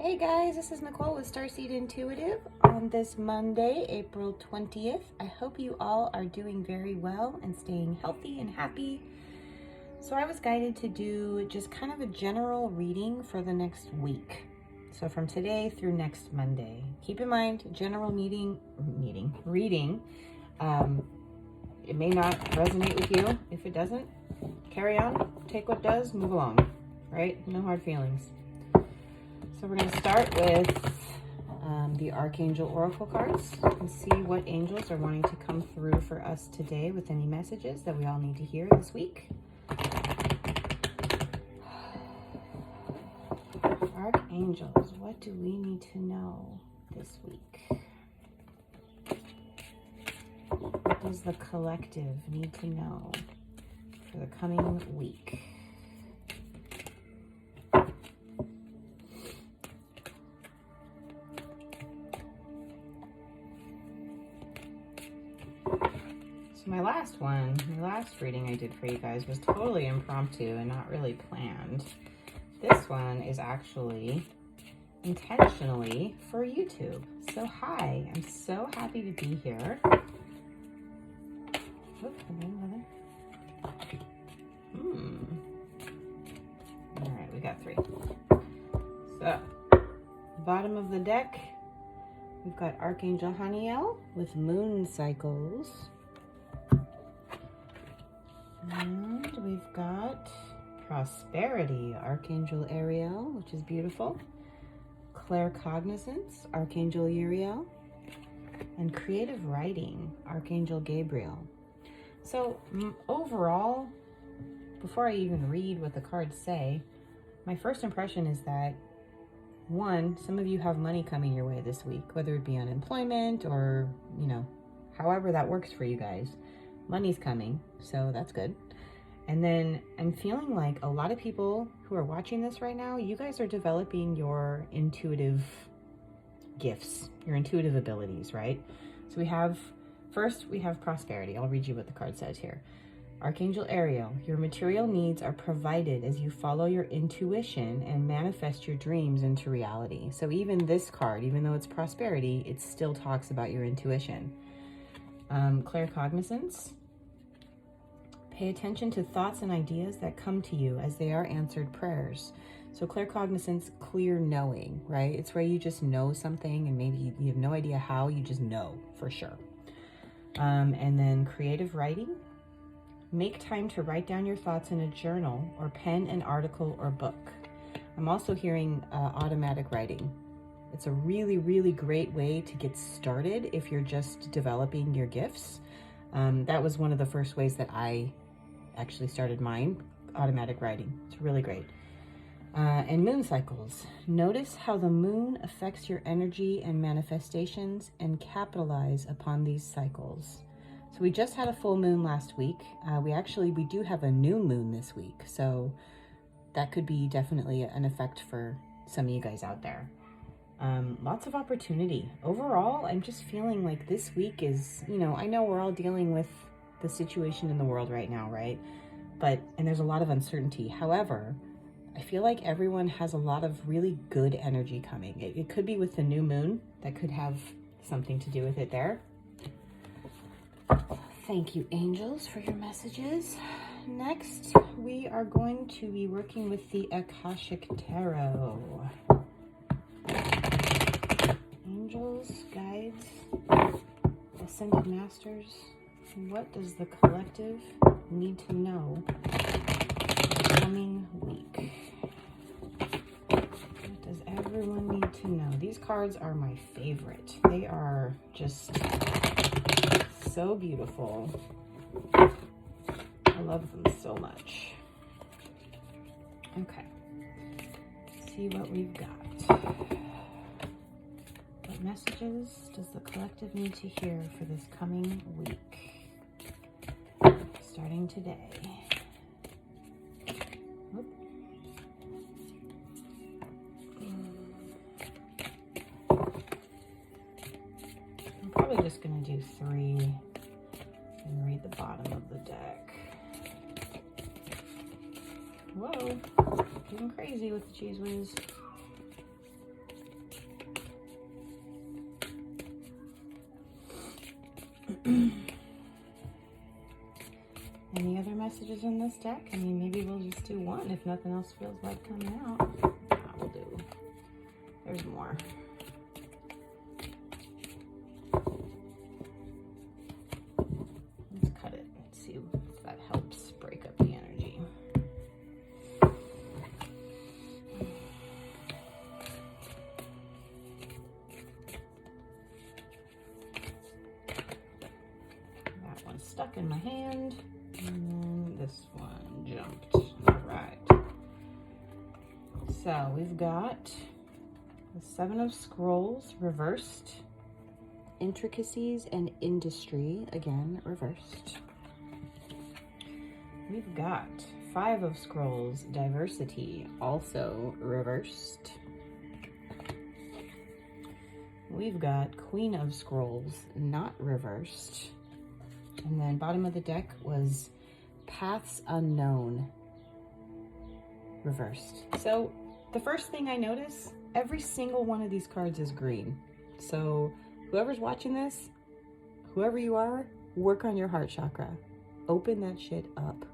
Hey guys, this is Nichole with Starseed Intuitive on this Monday, April 20th. I hope you all are doing very well and staying healthy and happy. So I was guided to do just kind of a general reading for the next week. So from today through next Monday. Keep in mind, general reading. It may not resonate with you. If it doesn't, carry on, take what does, move along, right? No hard feelings. So we're going to start with the Archangel Oracle cards and see what angels are wanting to come through for us today with any messages that we all need to hear this week. Archangels, what do we need to know this week? What does the collective need to know for the coming week? So my last reading I did for you guys was totally impromptu and not really planned. This one is actually intentionally for YouTube. So hi, I'm so happy to be here. All right, we got 3. So, bottom of the deck, we've got Archangel Nichole with moon cycles. And we've got Prosperity, Archangel Ariel, which is beautiful. Claircognizance, Archangel Uriel. And Creative Writing, Archangel Gabriel. So overall, before I even read what the cards say, my first impression is that, one, some of you have money coming your way this week, whether it be unemployment or, however that works for you guys. Money's coming, so that's good. And then I'm feeling like a lot of people who are watching this right now, you guys are developing your intuitive gifts, your intuitive abilities, right? So we have prosperity. I'll read you what the card says here. Archangel Ariel, your material needs are provided as you follow your intuition and manifest your dreams into reality. So even this card, even though it's prosperity, it still talks about your intuition. Claircognizance. Pay attention to thoughts and ideas that come to you as they are answered prayers. So claircognizance, clear knowing, right? It's where you just know something and maybe you have no idea how, you just know for sure. And then creative writing. Make time to write down your thoughts in a journal or pen an article or book. I'm also hearing automatic writing. It's a really, really great way to get started if you're just developing your gifts. That was one of the first ways that I actually started mine, automatic writing. It's really great. And moon cycles. Notice how the moon affects your energy and manifestations and capitalize upon these cycles. So we just had a full moon last week. We do have a new moon this week. So that could be definitely an effect for some of you guys out there. Lots of opportunity. Overall, I'm just feeling like this week is, I know we're all dealing with the situation in the world right now, right? And there's a lot of uncertainty. However, I feel like everyone has a lot of really good energy coming. It could be with the new moon. That could have something to do with it there. Thank you, angels, for your messages. Next, we are going to be working with the Akashic Tarot. Angels, guides, ascended masters, what does the collective need to know the coming week? What does everyone need to know? These cards are my favorite. They are just so beautiful. I love them so much. Okay, let's see what we've got. What messages does the collective need to hear for this coming week? Starting today. I'm probably just going to do 3 and read the bottom of the deck. Whoa, getting crazy with the cheese whiz. Any other messages in this deck? I mean, maybe we'll just do one if nothing else feels like coming out. We'll do. There's more. Let's cut it. Let's see if that helps break up the energy. That one's stuck in my hand. And this one jumped. All right. So we've got the Seven of Scrolls reversed. Intricacies and industry, again, reversed. We've got Five of Scrolls, diversity, also reversed. We've got Queen of Scrolls, not reversed. And then bottom of the deck was Paths Unknown, reversed. So the first thing I notice, every single one of these cards is green. So whoever's watching this, whoever you are, work on your heart chakra. Open that shit up.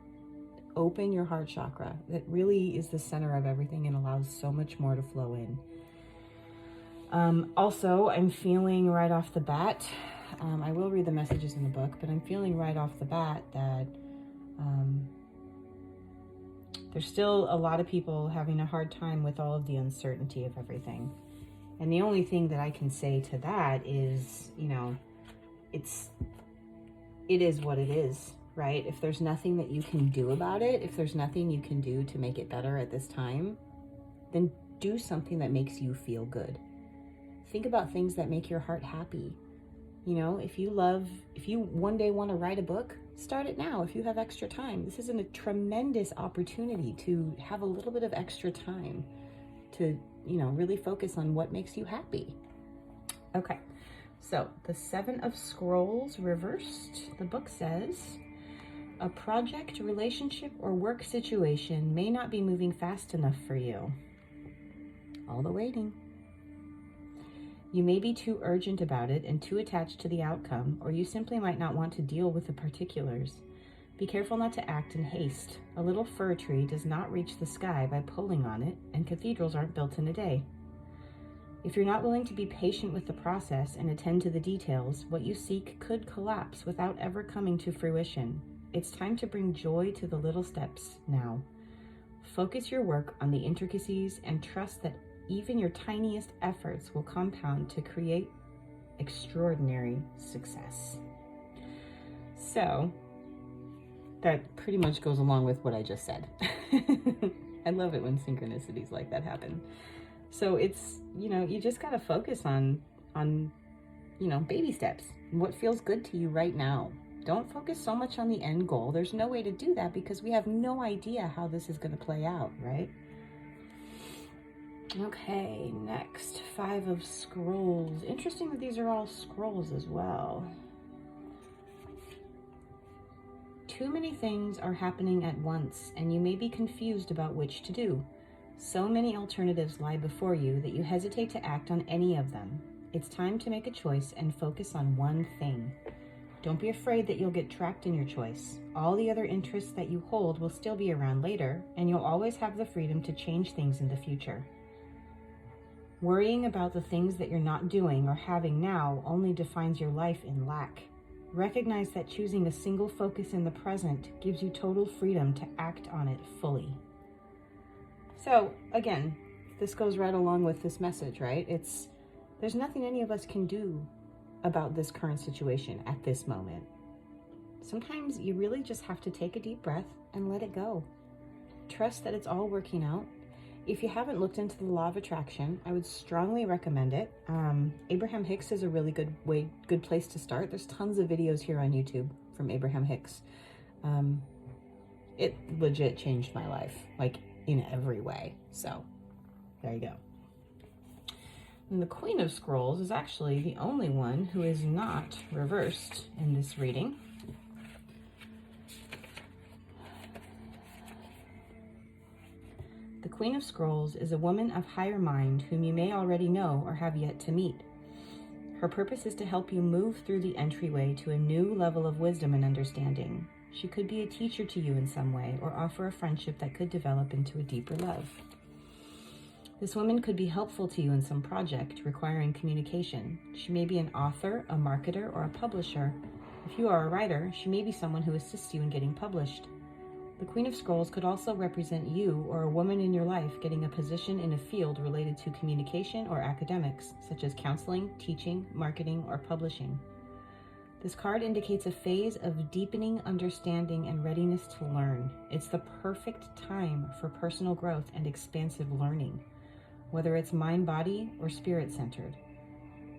Open your heart chakra. That really is the center of everything and allows so much more to flow in. Also, I'm feeling right off the bat, I will read the messages in the book, but I'm feeling right off the bat that there's still a lot of people having a hard time with all of the uncertainty of everything. And the only thing that I can say to that is, you know, it is what it is, right? If there's nothing that you can do about it, if there's nothing you can do to make it better at this time, then do something that makes you feel good. Think about things that make your heart happy. You know, if you one day want to write a book, start it now if you have extra time. This is a tremendous opportunity to have a little bit of extra time to, you know, really focus on what makes you happy. Okay, so the Seven of Scrolls reversed. The book says, a project, relationship, or work situation may not be moving fast enough for you. All the waiting. You may be too urgent about it and too attached to the outcome, or you simply might not want to deal with the particulars. Be careful not to act in haste. A little fir tree does not reach the sky by pulling on it, and cathedrals aren't built in a day. If you're not willing to be patient with the process and attend to the details, what you seek could collapse without ever coming to fruition. It's time to bring joy to the little steps now. Focus your work on the intricacies and trust that even your tiniest efforts will compound to create extraordinary success. So that pretty much goes along with what I just said. I love it when synchronicities like that happen. So it's, you know, you just got to focus on, you know, baby steps. What feels good to you right now. Don't focus so much on the end goal. There's no way to do that because we have no idea how this is going to play out, right? Okay, next, Five of Scrolls. Interesting that these are all scrolls as well. Too many things are happening at once, and you may be confused about which to do. So many alternatives lie before you that you hesitate to act on any of them. It's time to make a choice and focus on one thing. Don't be afraid that you'll get trapped in your choice. All the other interests that you hold will still be around later, and you'll always have the freedom to change things in the future. Worrying about the things that you're not doing or having now only defines your life in lack. Recognize that choosing a single focus in the present gives you total freedom to act on it fully. So, again, this goes right along with this message, right? There's nothing any of us can do about this current situation at this moment. Sometimes you really just have to take a deep breath and let it go. Trust that it's all working out. If you haven't looked into the law of attraction, I would strongly recommend it. Abraham Hicks is a really good place to start. There's tons of videos here on YouTube from Abraham Hicks. It legit changed my life, like in every way. So there you go. And the Queen of Scrolls is actually the only one who is not reversed in this reading. The Queen of Scrolls is a woman of higher mind whom you may already know or have yet to meet. Her purpose is to help you move through the entryway to a new level of wisdom and understanding. She could be a teacher to you in some way, or offer a friendship that could develop into a deeper love. This woman could be helpful to you in some project requiring communication. She may be an author, a marketer, or a publisher. If you are a writer, she may be someone who assists you in getting published. The Queen of Scrolls could also represent you or a woman in your life getting a position in a field related to communication or academics, such as counseling, teaching, marketing, or publishing. This card indicates a phase of deepening understanding and readiness to learn. It's the perfect time for personal growth and expansive learning, whether it's mind-body or spirit-centered.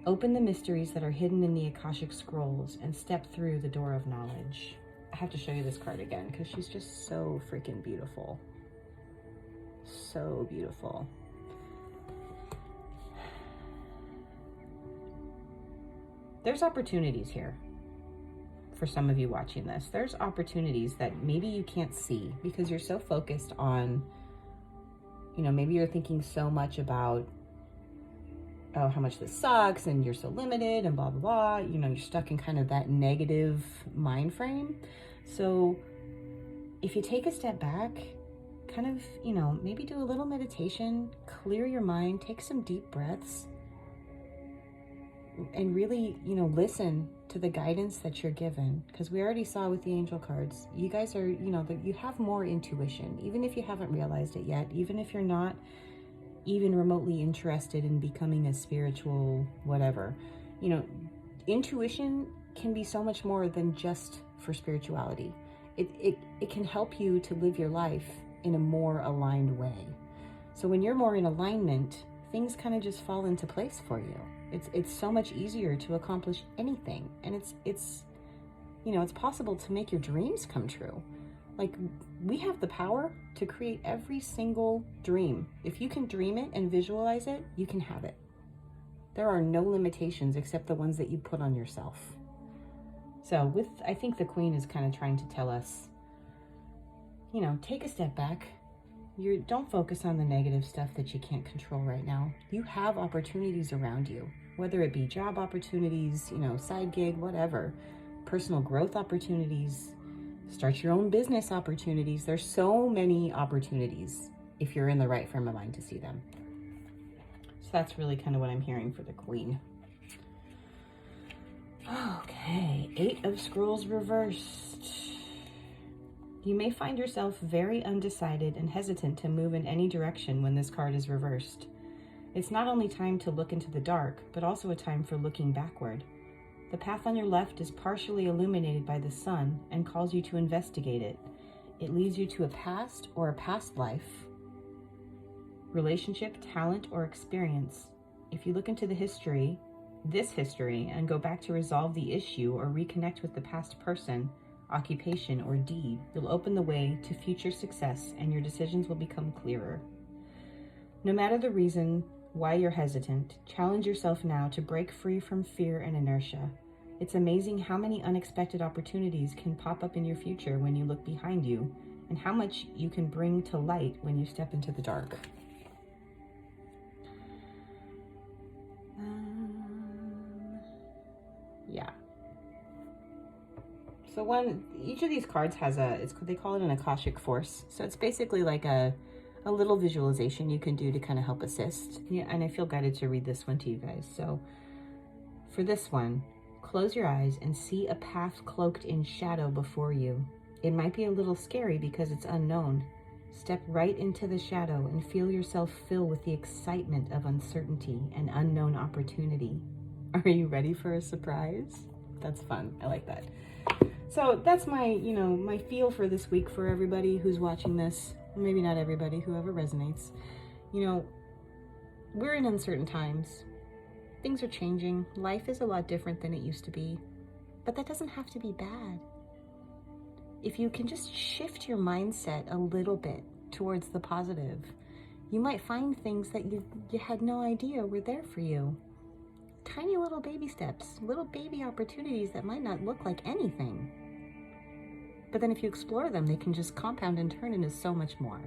Open the mysteries that are hidden in the Akashic Scrolls and step through the door of knowledge. I have to show you this card again because she's just so freaking beautiful. So beautiful. There's opportunities here. For some of you watching this, there's opportunities that maybe you can't see because you're so focused on, you know, maybe you're thinking so much about, oh, how much this sucks and you're so limited and blah, blah, blah. You know, you're stuck in kind of that negative mind frame. So if you take a step back, kind of, you know, maybe do a little meditation, clear your mind, take some deep breaths, and really, you know, listen to the guidance that you're given. Because we already saw with the angel cards, you guys are, you know, you have more intuition, even if you haven't realized it yet, even if you're not even remotely interested in becoming a spiritual whatever. You know, intuition can be so much more than just for spirituality. It can help you to live your life in a more aligned way. So when you're more in alignment, things kind of just fall into place for you. It's so much easier to accomplish anything, and it's you know, it's possible to make your dreams come true. Like, we have the power to create every single dream. If you can dream it and visualize it, you can have it. There are no limitations except the ones that you put on yourself. So I think the Queen is kind of trying to tell us, you know, take a step back. Don't focus on the negative stuff that you can't control right now. You have opportunities around you, whether it be job opportunities, you know, side gig, whatever, personal growth opportunities, start your own business opportunities. There's so many opportunities if you're in the right frame of mind to see them. So that's really kind of what I'm hearing for the Queen. Okay, 8 of Scrolls reversed. You may find yourself very undecided and hesitant to move in any direction when this card is reversed. It's not only time to look into the dark, but also a time for looking backward. The path on your left is partially illuminated by the sun and calls you to investigate it. It leads you to a past or a past life, relationship, talent, or experience. If you look into this history, and go back to resolve the issue or reconnect with the past person, occupation, or deed, you'll open the way to future success and your decisions will become clearer. No matter the reason why you're hesitant, challenge yourself now to break free from fear and inertia. It's amazing how many unexpected opportunities can pop up in your future when you look behind you, and how much you can bring to light when you step into the dark. Yeah. So each of these cards has they call it an Akashic force. So it's basically like a little visualization you can do to kind of help assist. Yeah, and I feel guided to read this one to you guys. So for this one, close your eyes and see a path cloaked in shadow before you. It might be a little scary because it's unknown. Step right into the shadow and feel yourself fill with the excitement of uncertainty and unknown opportunity. Are you ready for a surprise? That's fun. I like that. So that's my feel for this week for everybody who's watching this. Maybe not everybody, whoever resonates. You know, we're in uncertain times. Things are changing. Life is a lot different than it used to be. But that doesn't have to be bad. If you can just shift your mindset a little bit towards the positive, you might find things that you had no idea were there for you. Tiny little baby steps, little baby opportunities that might not look like anything. But then if you explore them, they can just compound and turn into so much more.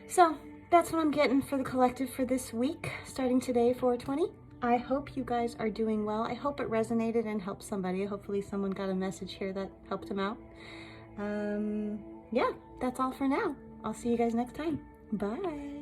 So that's what I'm getting for the collective for this week, starting today, 4/20. I hope you guys are doing well. I hope it resonated and helped somebody. Hopefully someone got a message here that helped them out. Yeah, that's all for now. I'll see you guys next time. Bye.